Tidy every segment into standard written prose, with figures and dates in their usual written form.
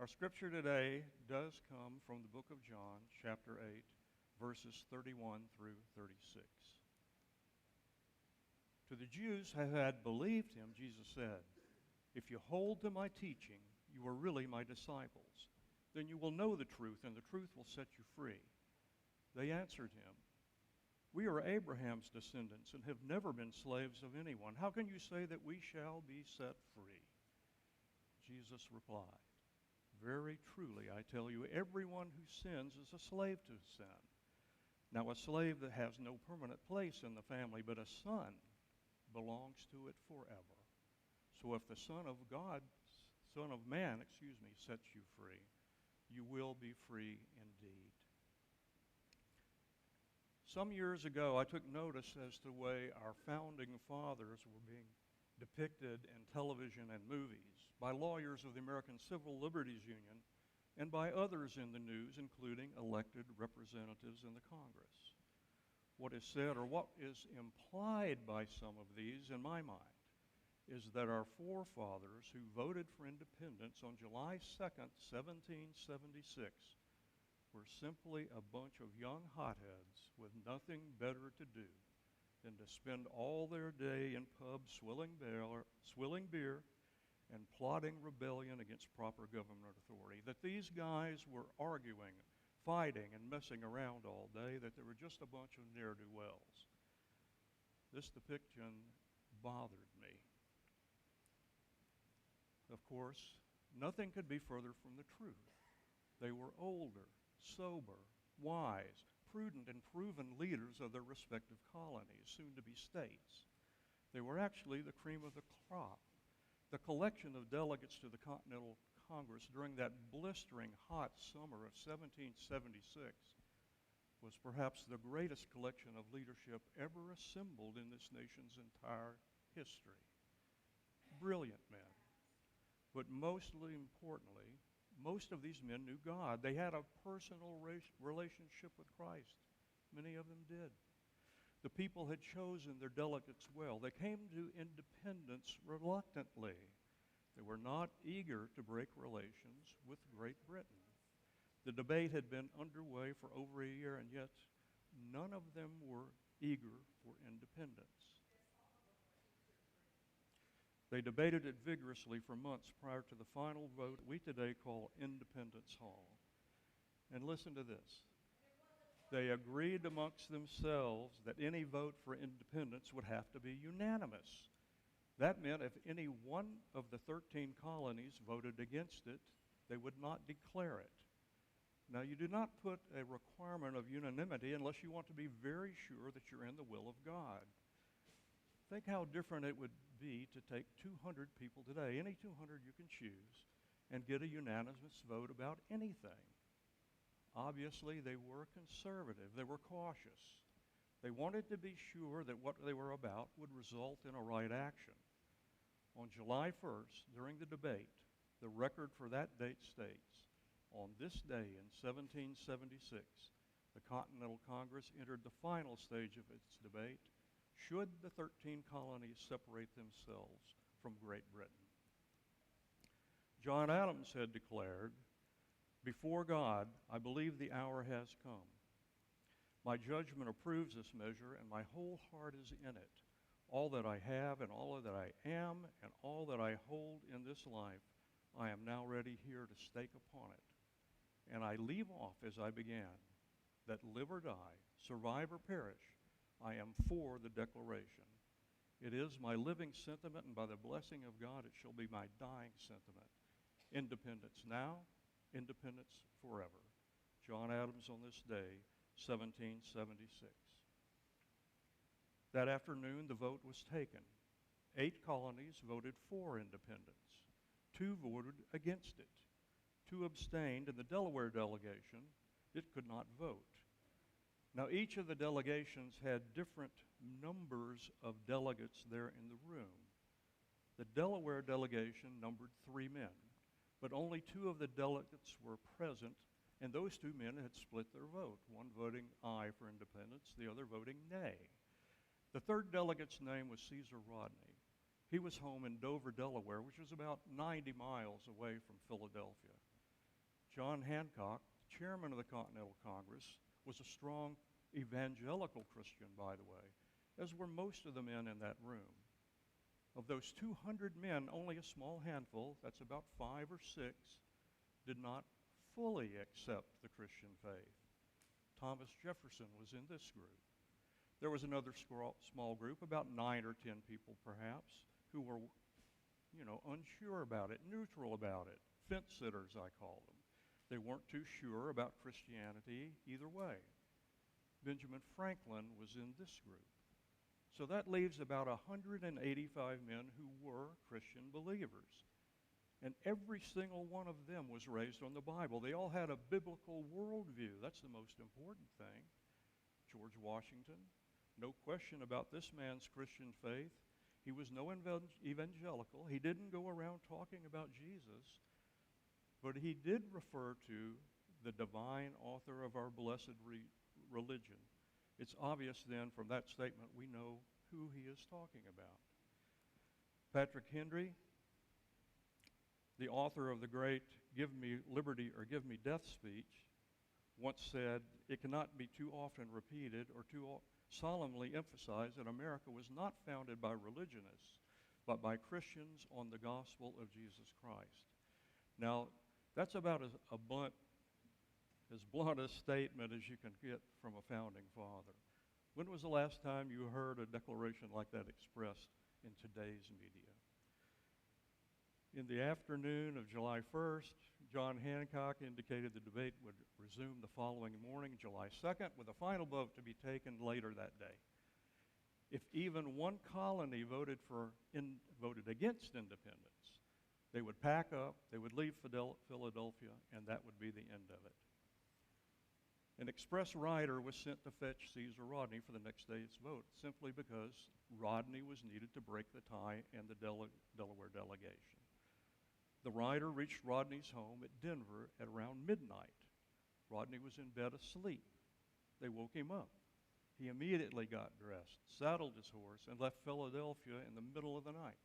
Our scripture today does come from the book of John, chapter 8, verses 31 through 36. To the Jews who had believed him, Jesus said, "If you hold to my teaching, you are really my disciples. Then you will know the truth, and the truth will set you free." They answered him, "We are Abraham's descendants and have never been slaves of anyone. How can you say that we shall be set free?" Jesus replied, "Very truly, I tell you, everyone who sins is a slave to sin. Now a slave that has no permanent place in the family, but a son belongs to it forever. So if the Son of Man, sets you free, you will be free indeed." Some years ago, I took notice as to the way our founding fathers were being depicted in television and movies by lawyers of the American Civil Liberties Union and by others in the news, including elected representatives in the Congress. What is said, or what is implied by some of these, in my mind, is that our forefathers who voted for independence on July 2nd, 1776, were simply a bunch of young hotheads with nothing better to do than to spend all their day in pubs swilling beer and plotting rebellion against proper government authority. That these guys were arguing, fighting, and messing around all day, that they were just a bunch of ne'er-do-wells. This depiction bothered me. Of course, nothing could be further from the truth. They were older, sober, wise, prudent, and proven leaders of their respective colonies, soon to be states. They were actually the cream of the crop. The collection of delegates to the Continental Congress during that blistering hot summer of 1776 was perhaps the greatest collection of leadership ever assembled in this nation's entire history. Brilliant men. But mostly importantly, most of these men knew God. They had a personal relationship with Christ. Many of them did. The people had chosen their delegates well. They came to independence reluctantly. They were not eager to break relations with Great Britain. The debate had been underway for over a year, and yet none of them were eager for independence. They debated it vigorously for months prior to the final vote we today call Independence Hall. And listen to this. They agreed amongst themselves that any vote for independence would have to be unanimous. That meant if any one of the 13 colonies voted against it, they would not declare it. Now, you do not put a requirement of unanimity unless you want to be very sure that you're in the will of God. Think how different it would be to take 200 people today, any 200 you can choose, and get a unanimous vote about anything. Obviously, they were conservative. They were cautious. They wanted to be sure that what they were about would result in a right action. On July 1st, during the debate, the record for that date states, on this day in 1776, the Continental Congress entered the final stage of its debate. Should the 13 colonies separate themselves from Great Britain? John Adams had declared, "Before God, I believe the hour has come. My judgment approves this measure, and my whole heart is in it. All that I have and all that I am and all that I hold in this life, I am now ready here to stake upon it. And I leave off as I began, that live or die, survive or perish, I am for the Declaration. It is my living sentiment, and by the blessing of God, it shall be my dying sentiment. Independence now, independence forever." John Adams on this day, 1776. That afternoon, the vote was taken. 8 colonies voted for independence. 2 voted against it. 2 abstained, and the Delaware delegation, it could not vote. Now, each of the delegations had different numbers of delegates there in the room. The Delaware delegation numbered 3 men, but only 2 of the delegates were present, and those 2 men had split their vote, one voting aye for independence, the other voting nay. The 3rd delegate's name was Caesar Rodney. He was home in Dover, Delaware, which was about 90 miles away from Philadelphia. John Hancock, chairman of the Continental Congress, was a strong evangelical Christian, by the way, as were most of the men in that room. Of those 200 men, only a small handful, that's about 5 or 6, did not fully accept the Christian faith. Thomas Jefferson was in this group. There was another small group, about 9 or 10 people perhaps, who were, unsure about it, neutral about it, fence sitters, I call them. They weren't too sure about Christianity either way. Benjamin Franklin was in this group. So that leaves about 185 men who were Christian believers. And every single one of them was raised on the Bible. They all had a biblical worldview. That's the most important thing. George Washington, no question about this man's Christian faith. He was no evangelical. He didn't go around talking about Jesus, but he did refer to the divine author of our blessed religion. It's obvious then from that statement we know who he is talking about. Patrick Henry, the author of the great Give Me Liberty or Give Me Death speech, once said, "It cannot be too often repeated or too solemnly emphasized that America was not founded by religionists, but by Christians on the gospel of Jesus Christ." Now, that's about as blunt a statement as you can get from a founding father. When was the last time you heard a declaration like that expressed in today's media? In the afternoon of July 1st, John Hancock indicated the debate would resume the following morning, July 2nd, with a final vote to be taken later that day. If even one colony voted against independence, they would pack up, they would leave Philadelphia, and that would be the end of it. An express rider was sent to fetch Caesar Rodney for the next day's vote, simply because Rodney was needed to break the tie in the Delaware delegation. The rider reached Rodney's home at Denver at around midnight. Rodney was in bed asleep. They woke him up. He immediately got dressed, saddled his horse, and left Philadelphia in the middle of the night.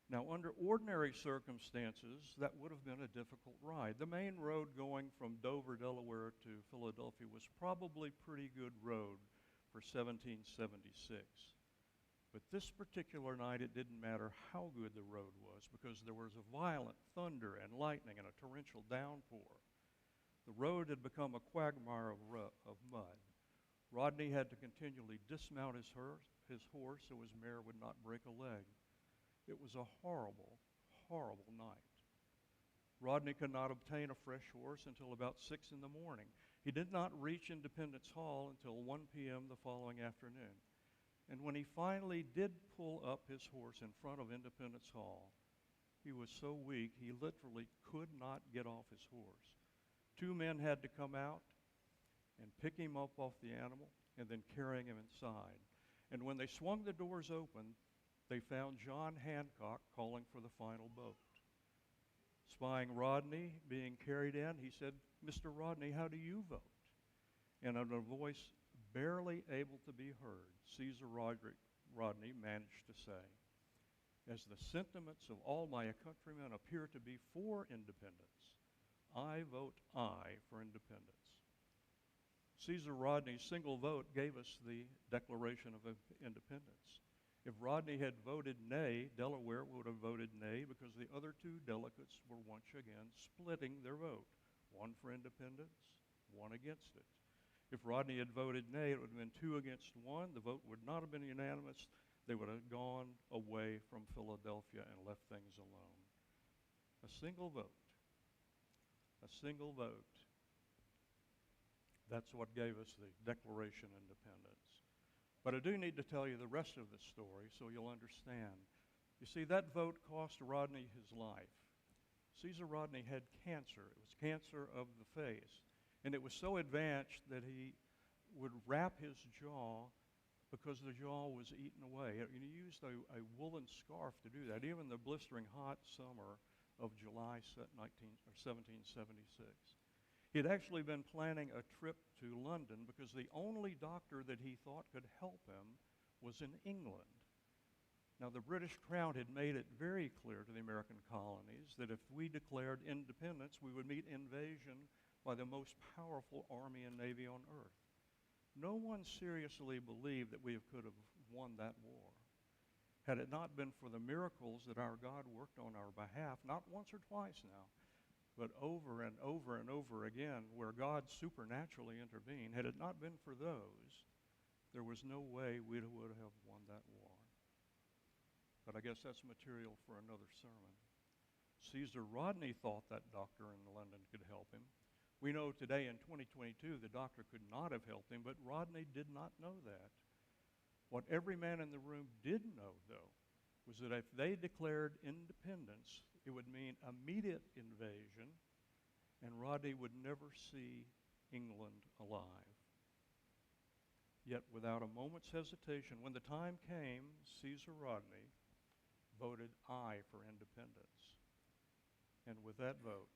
Now, under ordinary circumstances, that would have been a difficult ride. The main road going from Dover, Delaware to Philadelphia was probably a pretty good road for 1776. But this particular night, it didn't matter how good the road was because there was a violent thunder and lightning and a torrential downpour. The road had become a quagmire of mud. Rodney had to continually dismount his horse so his mare would not break a leg. It was a horrible, horrible night. Rodney could not obtain a fresh horse until about 6 in the morning. He did not reach Independence Hall until 1 p.m. the following afternoon. And when he finally did pull up his horse in front of Independence Hall, he was so weak he literally could not get off his horse. 2 men had to come out and pick him up off the animal and then carrying him inside. And when they swung the doors open, they found John Hancock calling for the final vote. Spying Rodney being carried in, he said, "Mr. Rodney, how do you vote?" And in a voice barely able to be heard, Caesar Rodney managed to say, "As the sentiments of all my countrymen appear to be for independence, I vote aye for independence." Caesar Rodney's single vote gave us the Declaration of Independence. If Rodney had voted nay, Delaware would have voted nay because the other 2 delegates were once again splitting their vote, 1 for independence, 1 against it. If Rodney had voted nay, it would have been 2 against 1. The vote would not have been unanimous. They would have gone away from Philadelphia and left things alone. A single vote. A single vote. That's what gave us the Declaration of Independence. But I do need to tell you the rest of the story so you'll understand. You see, that vote cost Rodney his life. Caesar Rodney had cancer. It was cancer of the face. And it was so advanced that he would wrap his jaw because the jaw was eaten away. And he used a woolen scarf to do that, even the blistering hot summer of July 1776. He had actually been planning a trip to London because the only doctor that he thought could help him was in England. Now, the British Crown had made it very clear to the American colonies that if we declared independence, we would meet invasion by the most powerful army and navy on earth. No one seriously believed that we could have won that war. Had it not been for the miracles that our God worked on our behalf, not once or twice now, but over and over and over again, where God supernaturally intervened, had it not been for those, there was no way we would have won that war. But I guess that's material for another sermon. Caesar Rodney thought that doctor in London could help him. We know today in 2022 the doctor could not have helped him, but Rodney did not know that. What every man in the room did know, though, was that if they declared independence, it would mean immediate invasion, and Rodney would never see England alive. Yet without a moment's hesitation, when the time came, Caesar Rodney voted aye for independence, and with that vote,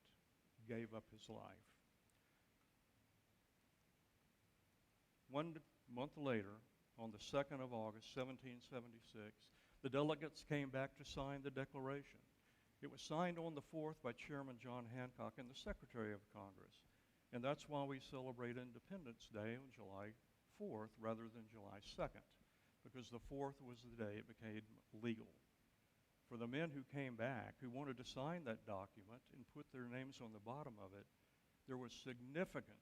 gave up his life. 1 month later, on the 2nd of August, 1776, the delegates came back to sign the Declaration. It was signed on the 4th by Chairman John Hancock and the Secretary of Congress, and that's why we celebrate Independence Day on July 4th rather than July 2nd, because the 4th was the day it became legal. For the men who came back, who wanted to sign that document and put their names on the bottom of it, there was significant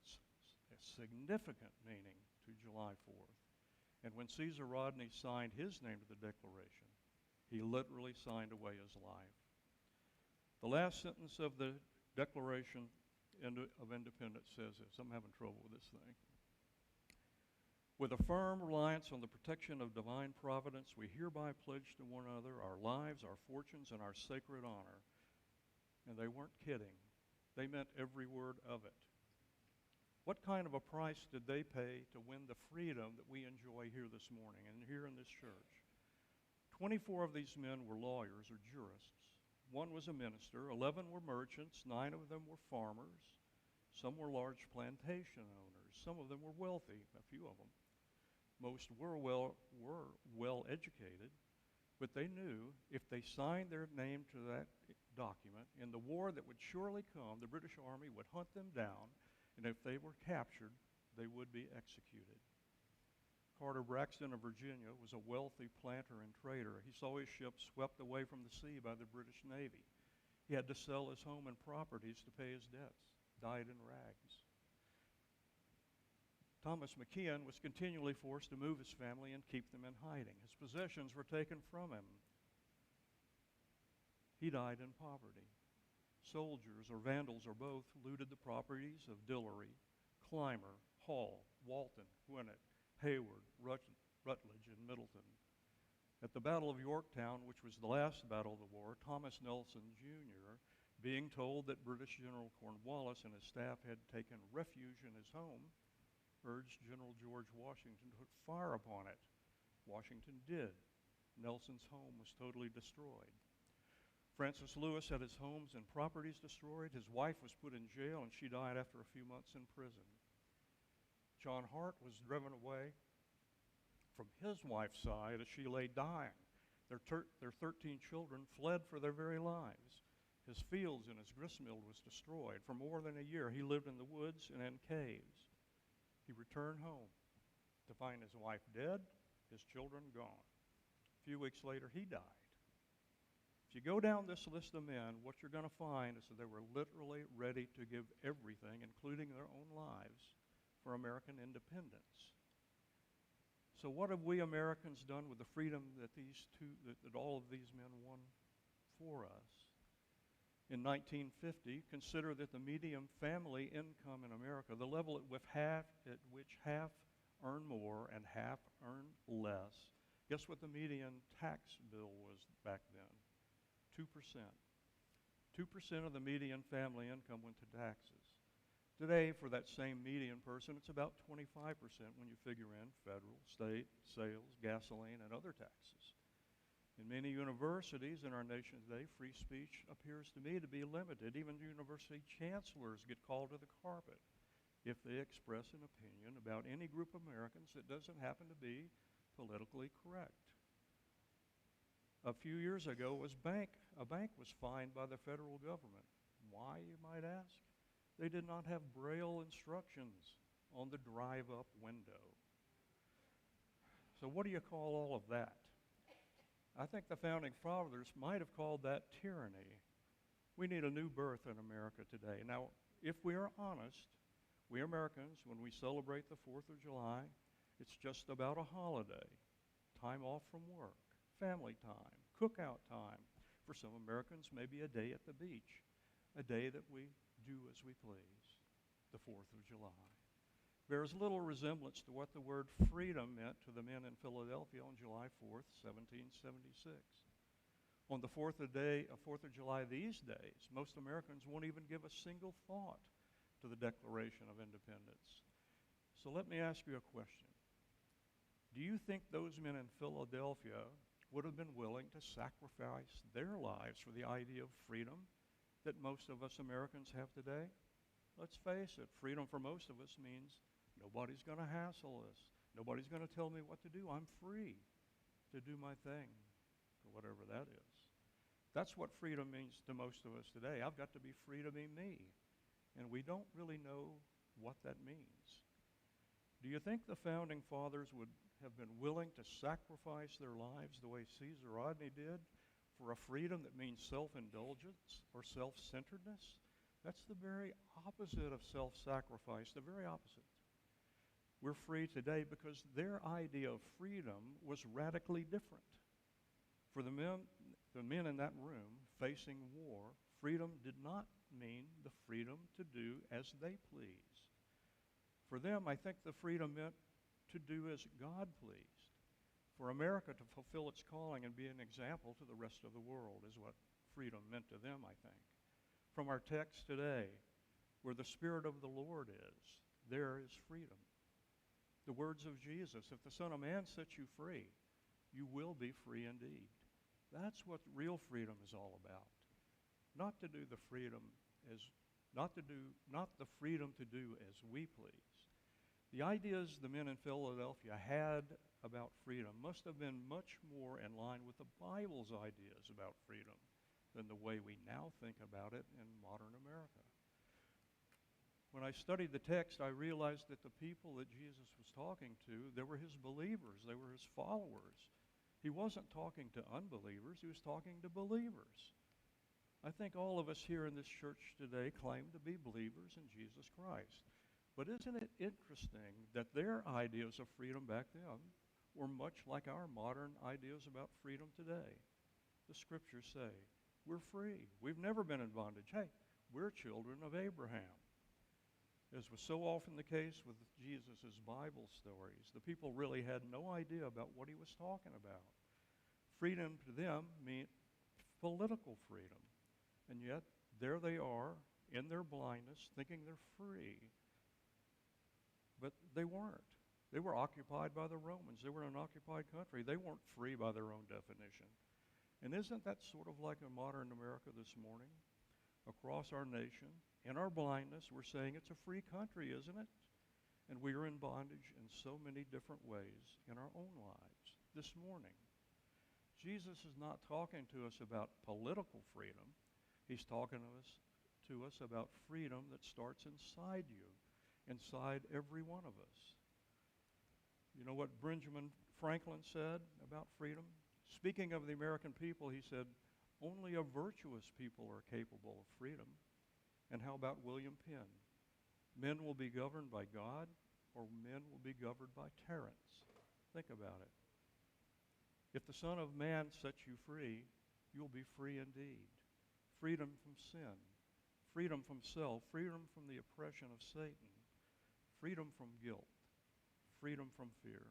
meaning to July 4th. And when Caesar Rodney signed his name to the Declaration, he literally signed away his life. The last sentence of the Declaration of Independence says this. I'm having trouble with this thing. With a firm reliance on the protection of divine providence, we hereby pledge to one another our lives, our fortunes, and our sacred honor. And they weren't kidding. They meant every word of it. What kind of a price did they pay to win the freedom that we enjoy here this morning and here in this church? 24 of these men were lawyers or jurists. 1 was a minister, 11 were merchants, 9 of them were farmers, some were large plantation owners, some of them were wealthy, a few of them. Most were well educated, but they knew if they signed their name to that document, in the war that would surely come, the British Army would hunt them down, and if they were captured, they would be executed. Carter Braxton of Virginia was a wealthy planter and trader. He saw his ship swept away from the sea by the British Navy. He had to sell his home and properties to pay his debts, died in rags. Thomas McKeon was continually forced to move his family and keep them in hiding. His possessions were taken from him. He died in poverty. Soldiers or vandals or both looted the properties of Dillery, Clymer, Hall, Walton, Gwinnett, Hayward, Rutledge, and Middleton. At the Battle of Yorktown, which was the last battle of the war, Thomas Nelson, Jr., being told that British General Cornwallis and his staff had taken refuge in his home, urged General George Washington to put fire upon it. Washington did. Nelson's home was totally destroyed. Francis Lewis had his homes and properties destroyed. His wife was put in jail, and she died after a few months in prison. John Hart was driven away from his wife's side as she lay dying. Their 13 children fled for their very lives. His fields and his gristmill was destroyed. For more than a year, he lived in the woods and in caves. He returned home to find his wife dead, his children gone. A few weeks later, he died. If you go down this list of men, what you're going to find is that they were literally ready to give everything, including their own lives, for American independence. So what have we Americans done with the freedom that that all of these men won for us? In 1950, consider that the median family income in America, the level at which half earn more and half earn less, guess what the median tax bill was back then? 2%. 2% of the median family income went to taxes. Today, for that same median person, it's about 25% when you figure in federal, state, sales, gasoline, and other taxes. In many universities in our nation today, free speech appears to me to be limited. Even university chancellors get called to the carpet if they express an opinion about any group of Americans that doesn't happen to be politically correct. A few years ago, a bank was fined by the federal government. Why, you might ask? They did not have Braille instructions on the drive-up window. So what do you call all of that? I think the founding fathers might have called that tyranny. We need a new birth in America today. Now, if we are honest, we Americans, when we celebrate the 4th of July, it's just about a holiday, time off from work, family time, cookout time. For some Americans, maybe a day at the beach, a day that we do as we please, the 4th of July. Bears little resemblance to what the word freedom meant to the men in Philadelphia on July 4th, 1776. On the 4th of July these days, most Americans won't even give a single thought to the Declaration of Independence. So let me ask you a question. Do you think those men in Philadelphia would have been willing to sacrifice their lives for the idea of freedom that most of us Americans have today? Let's face it, freedom for most of us means nobody's going to hassle us. Nobody's going to tell me what to do. I'm free to do my thing, or whatever that is. That's what freedom means to most of us today. I've got to be free to be me. And we don't really know what that means. Do you think the founding fathers would have been willing to sacrifice their lives the way Caesar Rodney did for a freedom that means self-indulgence or self-centeredness? That's the very opposite of self-sacrifice, the very opposite. We're free today because their idea of freedom was radically different. For the men in that room facing war, freedom did not mean the freedom to do as they please. For them, I think the freedom meant to do as God pleased. For America to fulfill its calling and be an example to the rest of the world is what freedom meant to them, I think. From our text today, where the Spirit of the Lord is, there is freedom. The words of Jesus, if the Son of Man sets you free, you will be free indeed. That's what real freedom is all about. Not the freedom to do as we please. The ideas the men in Philadelphia had about freedom must have been much more in line with the Bible's ideas about freedom than the way we now think about it in modern America. When I studied the text, I realized that the people that Jesus was talking to, they were his believers, they were his followers. He wasn't talking to unbelievers, he was talking to believers. I think all of us here in this church today claim to be believers in Jesus Christ. But isn't it interesting that their ideas of freedom back then were much like our modern ideas about freedom today? The scriptures say, we're free. We've never been in bondage. Hey, we're children of Abraham. As was so often the case with Jesus' Bible stories, the people really had no idea about what he was talking about. Freedom to them meant political freedom. And yet, there they are, in their blindness, thinking they're free. But they weren't. They were occupied by the Romans. They were an occupied country. They weren't free by their own definition. And isn't that sort of like in modern America this morning? Across our nation, in our blindness, we're saying it's a free country, isn't it? And we are in bondage in so many different ways in our own lives this morning. Jesus is not talking to us about political freedom. He's talking to us about freedom that starts inside you, inside every one of us. You know what Benjamin Franklin said about freedom? Speaking of the American people, he said, only a virtuous people are capable of freedom. And how about William Penn? Men will be governed by God, or men will be governed by tyrants. Think about it. If the Son of Man sets you free, you'll be free indeed. Freedom from sin, freedom from self, freedom from the oppression of Satan, freedom from guilt, freedom from fear.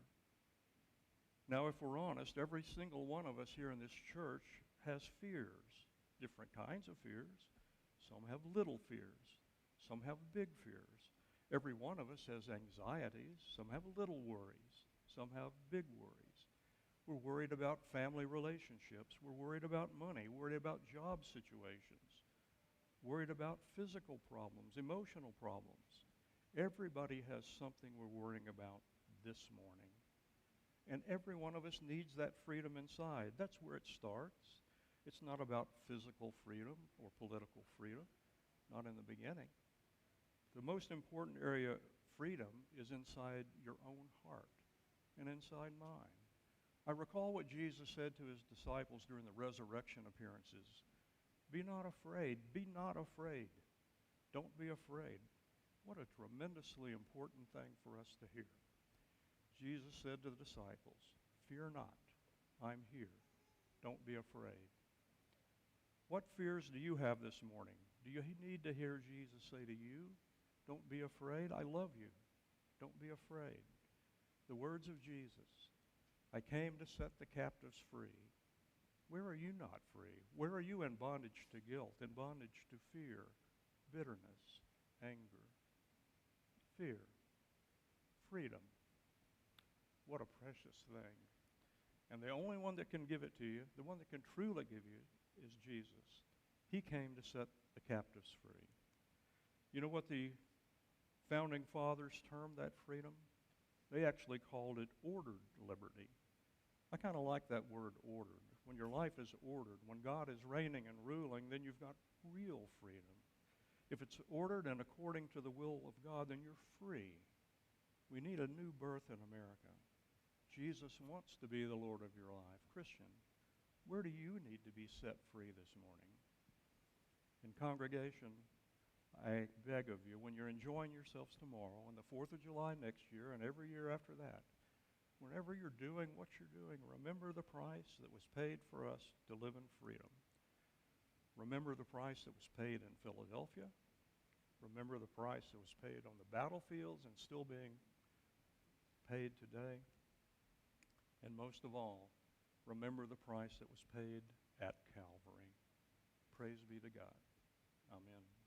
Now, if we're honest, every single one of us here in this church has fears, different kinds of fears. Some have little fears. Some have big fears. Every one of us has anxieties. Some have little worries. Some have big worries. We're worried about family relationships. We're worried about money, worried about job situations, worried about physical problems, emotional problems. Everybody has something we're worrying about this morning. And every one of us needs that freedom inside. That's where it starts. It's not about physical freedom or political freedom, not in the beginning. The most important area of freedom is inside your own heart and inside mine. I recall what Jesus said to his disciples during the resurrection appearances. Be not afraid. Be not afraid. Don't be afraid. What a tremendously important thing for us to hear. Jesus said to the disciples, fear not. I'm here. Don't be afraid. What fears do you have this morning? Do you need to hear Jesus say to you, don't be afraid, I love you. Don't be afraid. The words of Jesus, I came to set the captives free. Where are you not free? Where are you in bondage to guilt, in bondage to fear, bitterness, anger, fear, freedom? What a precious thing. And the only one that can give it to you, the one that can truly give you, is Jesus. He came to set the captives free. You know what the founding fathers termed that freedom? They actually called it ordered liberty. I kind of like that word ordered. When your life is ordered, when God is reigning and ruling, then you've got real freedom. If it's ordered and according to the will of God, then you're free. We need a new birth in America. Jesus wants to be the Lord of your life. Christian, where do you need to be set free this morning? In congregation, I beg of you, when you're enjoying yourselves tomorrow, on the 4th of July next year, and every year after that, whenever you're doing what you're doing, remember the price that was paid for us to live in freedom. Remember the price that was paid in Philadelphia. Remember the price that was paid on the battlefields and still being paid today. And most of all, remember the price that was paid at Calvary. Praise be to God. Amen.